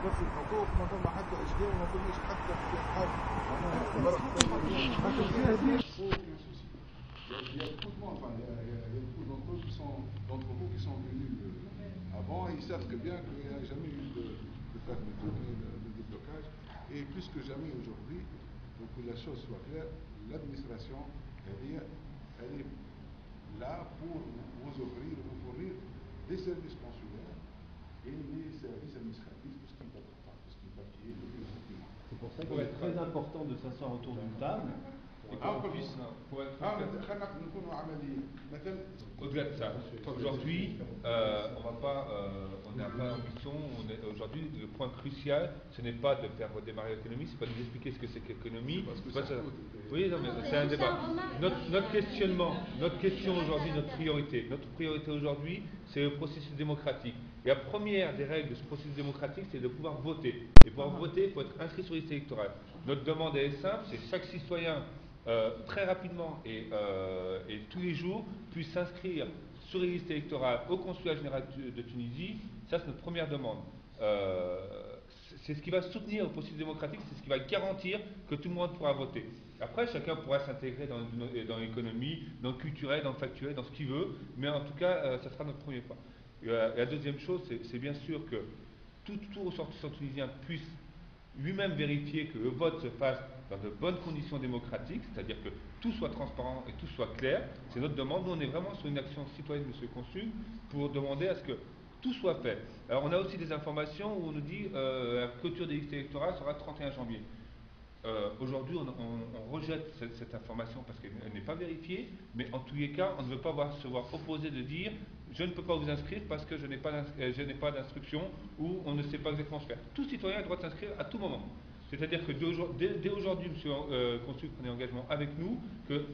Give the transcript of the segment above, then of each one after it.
نفس الحقوق ما فما حتى اشكال وما فماش حتى حد Il y a beaucoup de monde, enfin, il y a beaucoup d'entre vous qui sont venus avant, ils savent que bien qu'il n'y a jamais eu de fermeture ni de blocage. Et plus que jamais aujourd'hui, pour que la chose soit claire, l'administration, elle est là pour vous offrir, vous fournir des services consulaires et des services administratifs, tout ce qui est papier, les documents. C'est pour ça qu'il est très important de s'asseoir autour d'une table. Et qu'on puisse, au-delà de ça, aujourd'hui, on n'a pas ambition. Aujourd'hui, le point crucial, ce n'est pas de faire redémarrer l'économie, c'est pas de vous expliquer ce que c'est que l'économie. Oui, non, mais c'est un débat. Notre question aujourd'hui, notre priorité aujourd'hui, c'est le processus démocratique. Et la première des règles de ce processus démocratique, c'est de pouvoir voter. Et pour voter, il faut être inscrit sur les listes électorales. Notre demande est simple, c'est chaque citoyen très rapidement et tous les jours puisse s'inscrire sur les listes électorales au consulat général de Tunisie. Ça, c'est notre première demande. C'est ce qui va soutenir le processus démocratique, c'est ce qui va garantir que tout le monde pourra voter. Après, chacun pourra s'intégrer dans l'économie, dans le culturel, dans le factuel, dans ce qu'il veut, mais en tout cas, ça sera notre premier pas. Et la deuxième chose, c'est bien sûr que tout ressortissant tunisien puisse lui-même vérifier que le vote se fasse dans de bonnes conditions démocratiques, c'est-à-dire que tout soit transparent et tout soit clair. C'est notre demande. Nous, on est vraiment sur une action citoyenne, monsieur le consul, pour demander à ce que tout soit fait. Alors, on a aussi des informations où on nous dit la clôture des listes électorales sera le 31 janvier. Aujourd'hui, on rejette cette information parce qu'elle n'est pas vérifiée, mais en tous les cas, on ne veut pas se voir opposé de dire je ne peux pas vous inscrire parce que je n'ai pas d'instruction ou on ne sait pas exactement ce faire. Tout citoyen a le droit de s'inscrire à tout moment. C'est-à-dire que dès aujourd'hui, monsieur le consul, prenez engagement avec nous que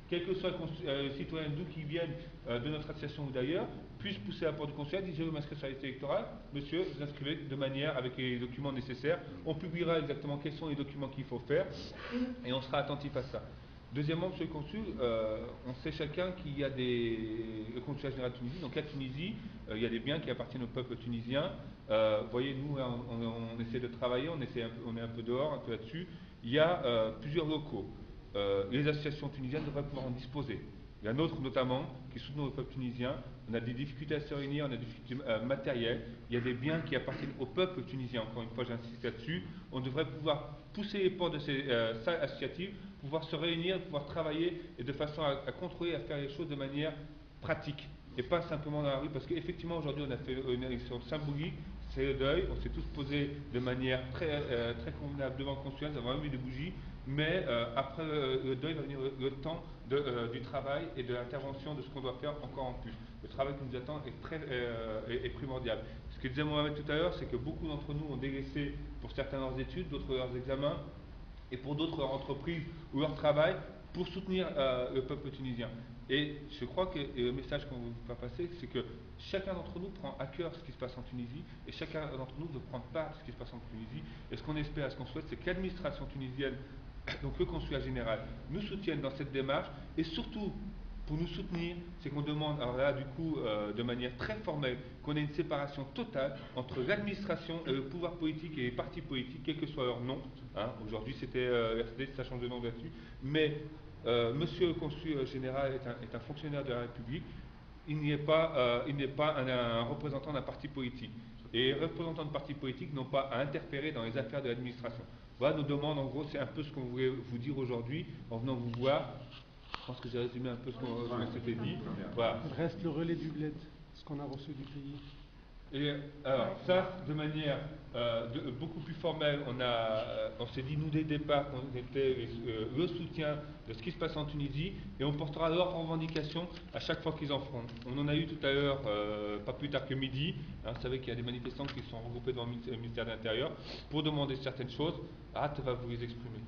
quel que soit le citoyen d'où qui vienne de notre association ou d'ailleurs, puisse pousser à la porte du consulat, dire je veux m'inscrire sur la liste électorale, monsieur, vous inscrivez de manière avec les documents nécessaires. On publiera exactement quels sont les documents qu'il faut faire et on sera attentif à ça. Deuxièmement, monsieur le consul, on sait chacun qu'il y a le consulat général de Tunisie, donc la Tunisie, il y a des biens qui appartiennent au peuple tunisien. Vous voyez, nous, on essaie de travailler, on est un peu dehors, un peu là-dessus. Il y a plusieurs locaux. Les associations tunisiennes devraient pouvoir en disposer. La nôtre notamment, qui soutenons le peuple tunisien, on a des difficultés à se réunir, on a des difficultés matérielles, il y a des biens qui appartiennent au peuple tunisien, encore une fois j'insiste là-dessus, on devrait pouvoir pousser les portes de ces salles associatives, pouvoir se réunir, pouvoir travailler et de façon à contrôler, à faire les choses de manière pratique et pas simplement dans la rue, parce qu'effectivement aujourd'hui on a fait une élection symbolique, c'est le deuil, on s'est tous posés de manière très convenable devant le consulat, nous avons allumé des bougies, mais après le deuil va venir le temps du travail et de l'intervention de ce qu'on doit faire encore en plus. Le travail qui nous attend est primordial. Ce que disait Mohamed tout à l'heure, c'est que beaucoup d'entre nous ont délaissé pour certains leurs études, d'autres leurs examens, et pour d'autres leur entreprise ou leur travail, pour soutenir le peuple tunisien. Et je crois que le message qu'on veut faire passer, c'est que chacun d'entre nous prend à cœur ce qui se passe en Tunisie, et chacun d'entre nous veut prendre part à ce qui se passe en Tunisie. Et ce qu'on espère, ce qu'on souhaite, c'est que l'administration tunisienne, donc le consulat général, nous soutienne dans cette démarche, et surtout, pour nous soutenir, c'est qu'on demande, alors là, du coup, de manière très formelle, qu'on ait une séparation totale entre l'administration et le pouvoir politique et les partis politiques, quel que soit leur nom. Hein. Aujourd'hui, c'était RCD, ça change de nom là-dessus. Mais monsieur le consul général est un fonctionnaire de la République. Il n'est pas un représentant d'un parti politique. Et les représentants de partis politiques n'ont pas à interférer dans les affaires de l'administration. Voilà nos demandes, en gros, c'est un peu ce qu'on voulait vous dire aujourd'hui en venant vous voir. Je pense que j'ai résumé un peu ce qu'on s'était dit. Voilà. Il reste le relais du bled, ce qu'on a reçu du pays. Et alors ça, de manière beaucoup plus formelle, on s'est dit nous dès le départ qu'on était le soutien de ce qui se passe en Tunisie et on portera leurs revendications à chaque fois qu'ils en feront. On en a eu tout à l'heure, pas plus tard que midi. Hein, vous savez qu'il y a des manifestants qui sont regroupés dans le ministère de l'Intérieur pour demander certaines choses. Hâte va vous les exprimer.